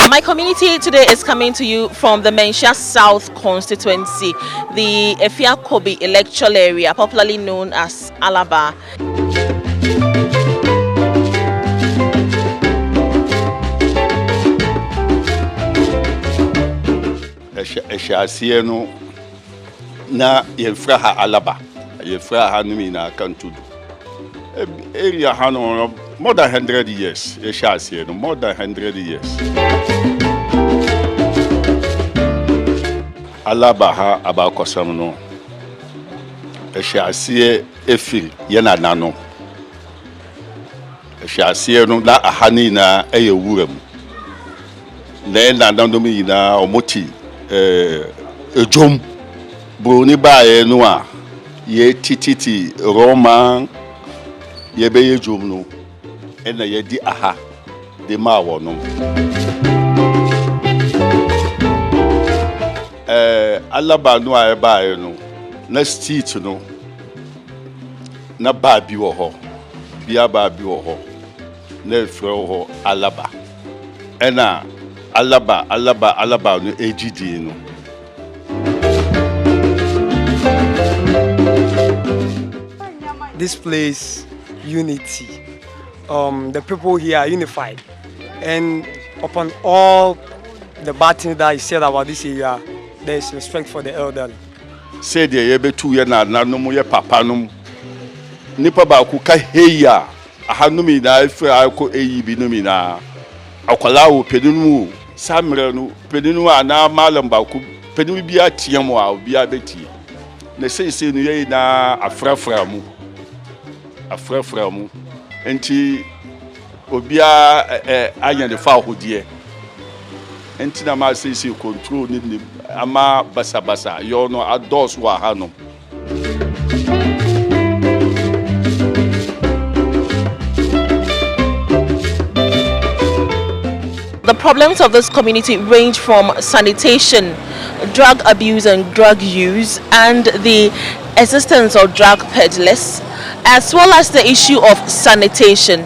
My community today is coming to you from the Mensha South constituency, the Efia-Kobe electoral area, popularly known as Alabar. Eshiasieno na yefraha Alabar, yefraha numina kantudu. Area hano more than 100 years. Eshiasieno more than 100 years. Alabar ha abakosam no. Eshiasie efiri yana nano. Eshiasieno la ahani na eyewuram. Na nandomi na omoti ejom broni bae no a ye tititi Roman ye be ejom no ena ye di aha de ma wo no Alabar no a bae no na street no na ba bi wo ho bia ba bi wo ho na efre ho Alabar ena Alabar no ejidi no. This place, unity. The people here are unified, and upon all the bad things that I said about this area, there is respect for the elderly. Say the yebetu ye na nanom ye papa nom nipa ba ku ka heya ahanumi na ife akọ eyi bi numi na akwala wo pedinu samre no pedinu ana malam ba ku pedinu bi atiem a obi abeti na sei no ye na afrafra mu enti obi anya de fa hodie enti na ma sei control ni ama basa yo no adults wa hanom. The problems of this community range from sanitation, drug abuse and drug use, and the existence of drug peddlers, as well as the issue of sanitation.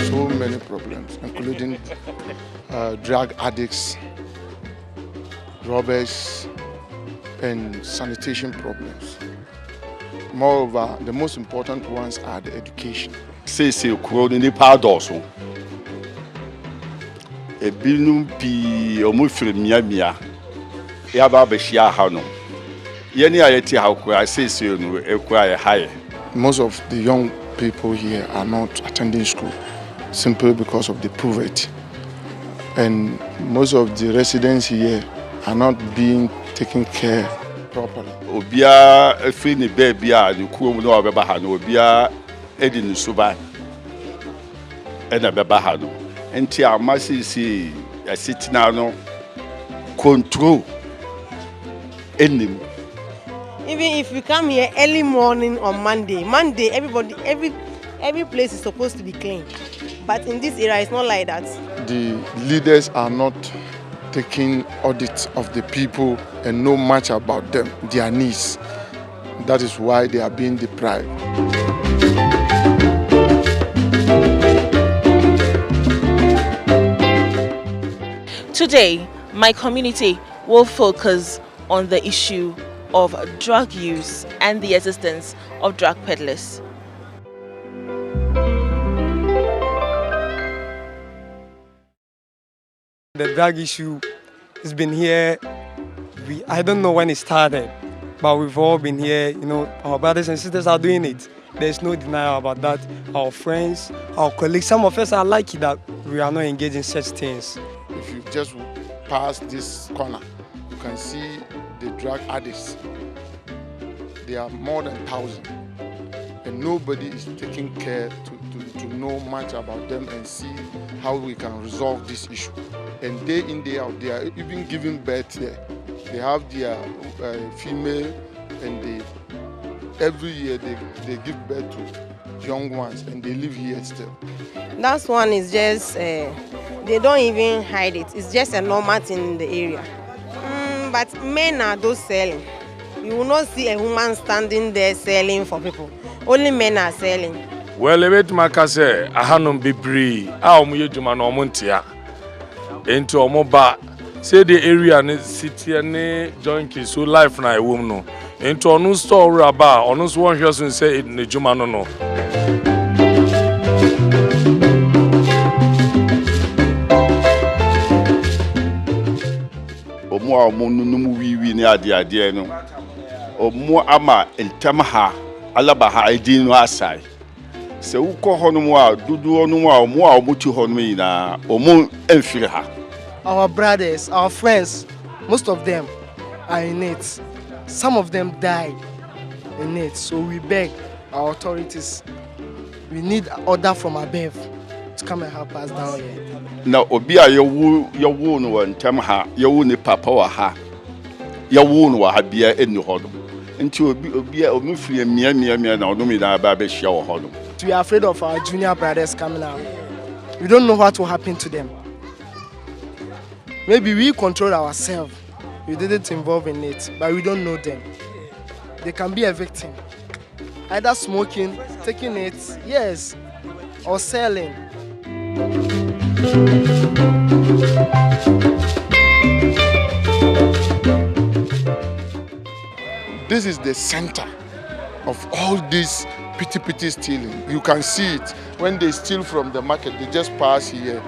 So many problems, including drug addicts, robbers, and sanitation problems. Moreover, the most important ones are the education. Say kuro ni padoso ebinum pi omufiri miamia ya ba behia ha no ye ni ayeti ha kura say no ekura high. Most of the young people here are not attending school simply because of the poverty, and most of the residents here are not being taken care properly. Obia efiri ni baby a ni kuom no obeba ha no obia edi ni suba ena beba ha no enti amasisi asitina no control enim. Even if you come here early morning on Monday, every place is supposed to be clean, but in this area it's not like that. The leaders are not taking audit of the people and know much about them, their needs. That is why they are being deprived. Today, my community will focus on the issue of drug use and the existence of drug peddlers. The drug issue has been here. I don't know when it started, but we've all been here. You know, our brothers and sisters are doing it. There's no denial about that. Our friends, our colleagues, some of us are lucky that we are not engaged in such things. If you just pass this corner, you can see the drug addicts. There are more than 1,000, and nobody is taking care to know much about them and see how we can resolve this issue. And day in, day out, they are even giving birth here. They have their female, and every year they give birth to young ones, and they live here still. That one is just, they don't even hide it. It's just a normal thing in the area. But men are those selling. You will not see a woman standing there selling for people. Only men are selling. Well, ebet makase ahanum bibri a omuye djuma na omuntia. Enti omoba say the area ne city ne junkie so life na ewom no. Enti onu store aba onu so won hwe so say ne djuma no no. Omo a omo nunu wiwi ne ade no. Omo ama entem ha alaba ha edin no asai. Se uko hono a dudu ono a omo a omo ti hono ina omo emfire ha. Our brothers, our friends, most of them are in it. Some of them died in it. So we beg our authorities, we need order from above to come and help us down here. Na obi a yewu no entem ha, yewu ne papa wa ha. Yewu no wa ha bia eni hono. Nti obi a omfiri mia na onomi na ba be hia wo hono. We are afraid of our junior brothers coming out. We don't know what will happen to them. Maybe we control ourselves. We didn't involve in it, but we don't know them. They can be a victim. Either smoking, taking it, yes, or selling. This is the center of all this petty stealing. You can see it when they steal from the market. They just pass here.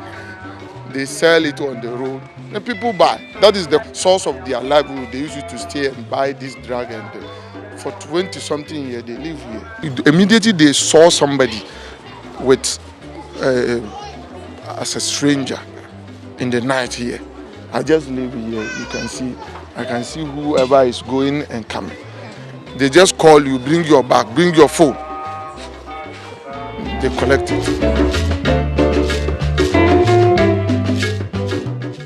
They sell it on the road. The people buy. That is the source of their livelihood. They used to stay and buy this drug, and for 20-something years they live here. Immediately they saw somebody with as a stranger in the night here. I just live here. You can see. I can see whoever is going and coming. They just call you, bring your bag, bring your phone. They collect it.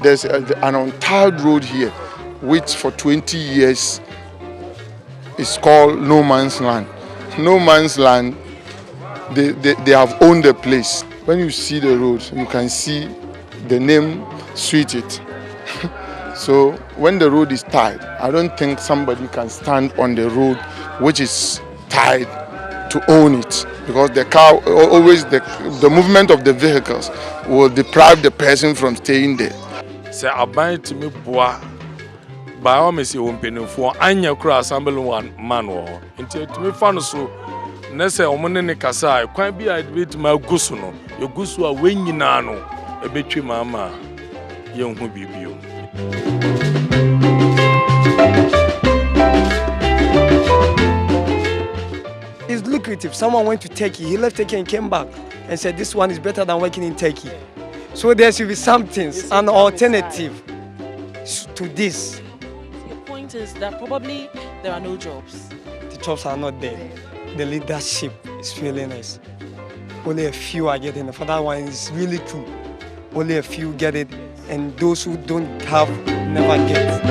There's an untiled road here, which for 20 years is called No Man's Land. No Man's Land, they have owned the place. When you see the road, you can see the name suit it. So when the road is tied, I don't think somebody can stand on the road which is tied to own it, because the car always the movement of the vehicles will deprive the person from staying there. Say aban to me boa ba o me se wompenifo anya kura assembly one man wo nti to me fa no so na se omo ne kasa kwan bi a bit ma gusu no ye gusu a wenyina no e betwe mama ye hu bibio. It's lucrative. Someone went to Turkey, he left Turkey and came back and said this one is better than working in Turkey. So there should be something, an alternative to this. Your point is that probably there are no jobs. The jobs are not there. The leadership is failing us. Only a few are getting it. For that one is really true. Only a few get it, and those who don't have never get.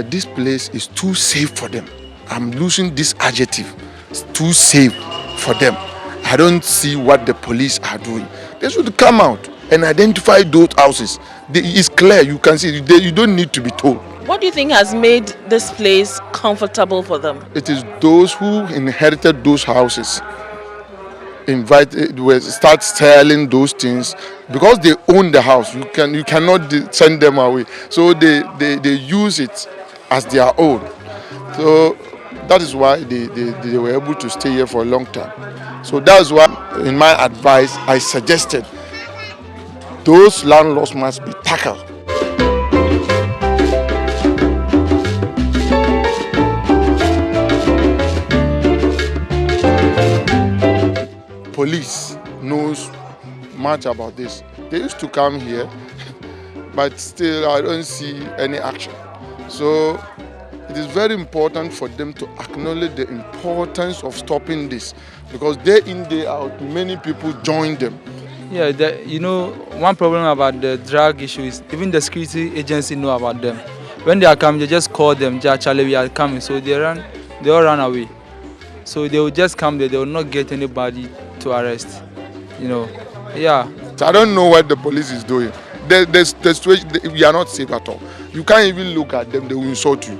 This place is too safe for them. I'm losing this adjective. It's too safe for them. I don't see what the police are doing. They should come out and identify those houses. It's clear, you can see. You don't need to be told. What do you think has made this place comfortable for them? It is those who inherited those houses start selling those things because they own the house. You cannot send them away. So they use it as their own. So that is why they were able to stay here for a long time. So that's why, in my advice, I suggested those landlords must be tackled. Police knows much about this. They used to come here, but still I don't see any action. So it is very important for them to acknowledge the importance of stopping this, because day in, day out, many people join them. Yeah, one problem about the drug issue is even the security agency know about them. When they are coming, they just call them, Charlie, we are coming. So they run they all run away. So they will just come there, they will not get anybody to arrest. Yeah. So I don't know what the police is doing. The situation, we are not safe at all. You can't even look at them, they will insult you.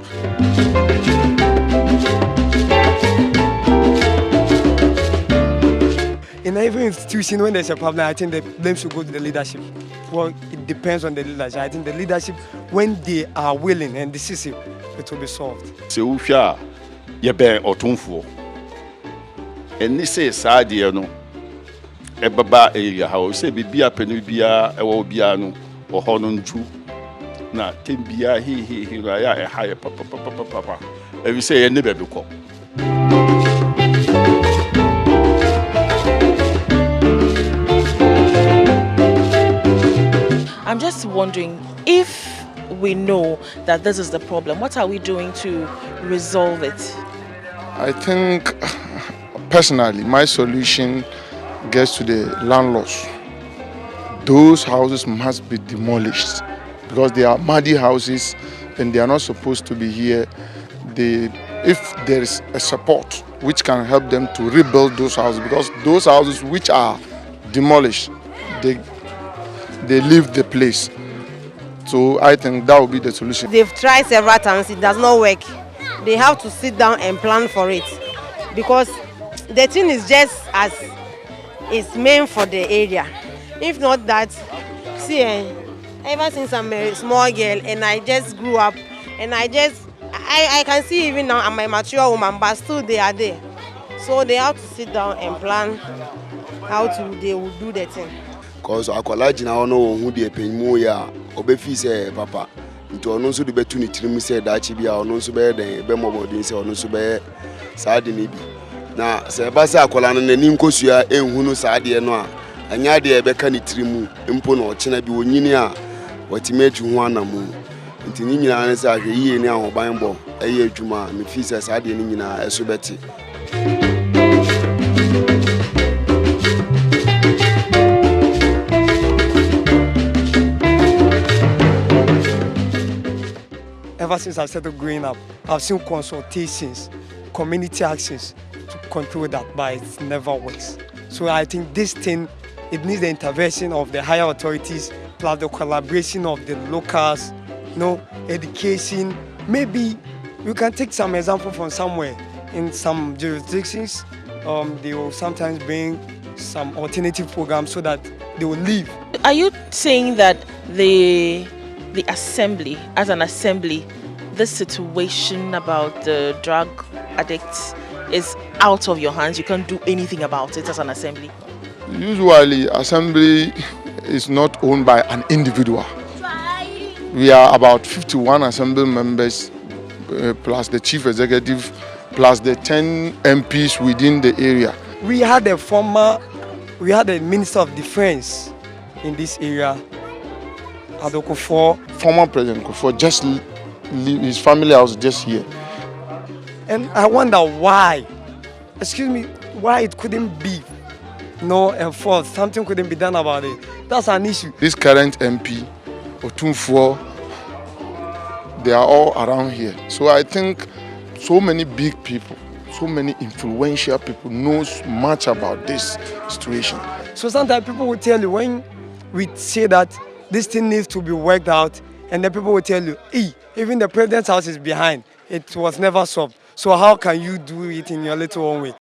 In every institution, when there's a problem, I think the blame should go to the leadership. Well, it depends on the leadership. I think the leadership, when they are willing and decisive, it will be solved. So if you be otunfo, and this is sad, no. Ebaba area how say bibia penu bia ewo bia no oho no nju na tembia he ya e high papa every say any baby ko. I'm just wondering, if we know that this is the problem, what are we doing to resolve it? I think, personally, my solution gets to the landlords. Those houses must be demolished because they are muddy houses and they are not supposed to be here. If there is a support which can help them to rebuild those houses, because those houses which are demolished, they leave the place. So I think that will be the solution. They've tried several times, it does not work. They have to sit down and plan for it because the thing is just as it's meant for the area. If not that, see, ever since I'm a small girl and I just grew up and I can see even now I'm a mature woman, but still they are there. So they have to sit down and plan how they will do the thing. Because akwala jina ono hu de penmu ya obefi se papa nti ono nso de betu ni tirim se daachi bia ono nso be den be mobodin se ono nso be saade ne bi na se ba se akwala no nani nkosua enhu no saade no a anya de be ka ni tirimu mpo na ochena bi onyini a watimetu hu anamu nti ni nyina ne se ahwe yie ni ahoban bo eye adwuma me fi se saade ni nyina eso beti. Ever since I started growing up, I've seen consultations, community actions to control that, but it never works. So I think this thing, it needs the intervention of the higher authorities, plus the collaboration of the locals, education. Maybe you can take some example from somewhere. In some jurisdictions, they will sometimes bring some alternative programs so that they will leave. Are you saying that the assembly, as an assembly, this situation about the drug addicts is out of your hands? You can't do anything about it as an assembly? Usually, assembly is not owned by an individual. We are about 51 assembly members, plus the chief executive, plus the 10 MPs within the area. We had a minister of defense in this area. Former President Kufuor just leave his family house just here. And I wonder why, why it couldn't be enforced, something couldn't be done about it. That's an issue. This current MP, Otunfuo, they are all around here. So I think so many big people, so many influential people knows much about this situation. So sometimes people will tell you, when we say that this thing needs to be worked out, and then people will tell you, even the president's house is behind. It was never solved. So how can you do it in your little own way?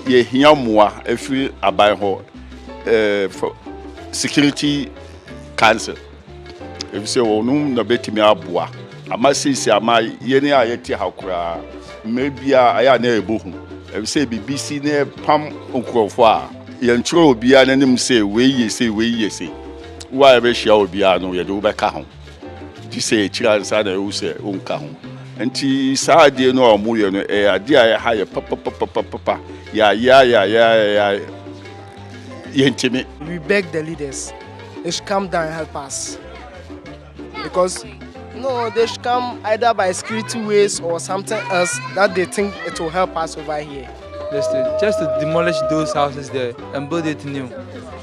Ye hiya moa every abai ho for security council. If you say onum na betimi aboa ama sisi ama yene a yeti hakura maybe aya na ebohu. If you say BBC na pam nkrofo a ye ntro obi a nanim say we yese why be shia obi a no ye do be ka ho. Ti say chira nsa na you say onka ho. Enti saade no omuye no ade a ha ye papa ya yentimi. We beg the leaders, they should come down and help us. Because No, they should come either by security ways or something else that they think it will help us over here. Just to demolish those houses there and build it new.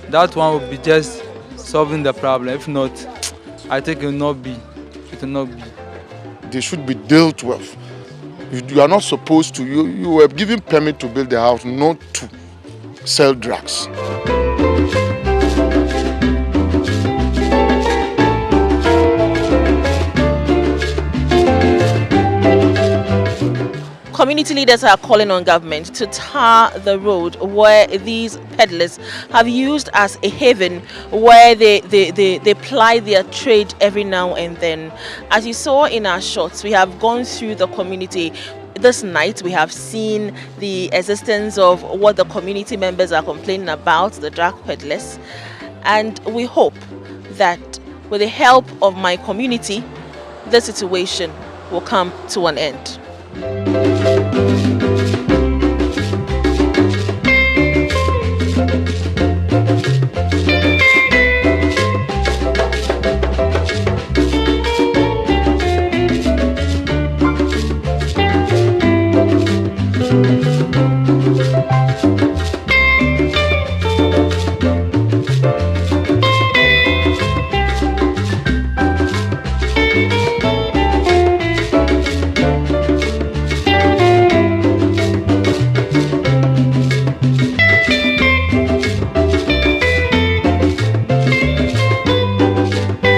That one will be just solving the problem. If not, I think it will not be. It will not be. They should be dealt with. You are not supposed to, you were given permit to build the house, not to sell drugs. Community leaders are calling on government to tar the road where these peddlers have used as a haven where they ply their trade every now and then. As you saw in our shots, we have gone through the community. This night we have seen the existence of what the community members are complaining about, the drug peddlers, and we hope that with the help of my community, the situation will come to an end.